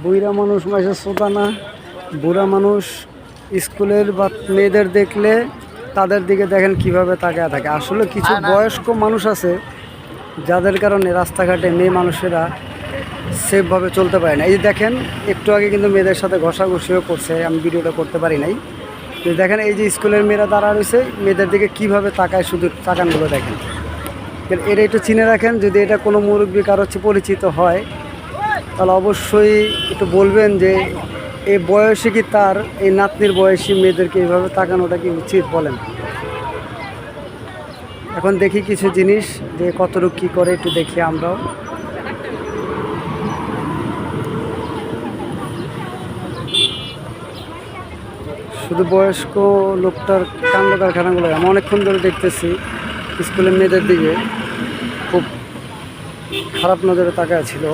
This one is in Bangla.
বুড়া মানুষ মাসে শ্রোতা না, বুড়া মানুষ স্কুলের বা মেয়েদের দেখলে তাদের দিকে দেখেন কিভাবে তাকায় থাকে। আসলে কিছু বয়স্ক মানুষ আছে যাদের কারণে রাস্তাঘাটে মেয়ে মানুষেরা সেফভাবে চলতে পারে না। এই যে দেখেন একটু আগে কিন্তু মেয়েদের সাথে ঘষাঘষিও করছে, আমি ভিডিওটা করতে পারি নাই। তো দেখেন এই যে স্কুলের মেয়েরা দাঁড়া রয়েছে, মেয়েদের দিকে কিভাবে তাকায়, শুধু তাকানগুলো দেখেন। এটা একটু চিনে রাখেন, যদি এটা কোনো মুরব্বী কারো হচ্ছে পরিচিত হয় তাহলে অবশ্যই একটু বলবেন যে এই বয়সে কি তার এই নাতনির বয়সী মেয়েদেরকে এইভাবে তাকানোটা কি উচিত বলেন। এখন দেখি কিছু জিনিস যে কতটুকু কী করে একটু দেখি আমরাও। শুধু বয়স্ক লোকটার কাণ্ড কারখানাগুলো আমি অনেকক্ষণ ধরে দেখতেছি স্কুলের মেয়েদের দিকে খুব খারাপ নজরে তাকায় ছিল।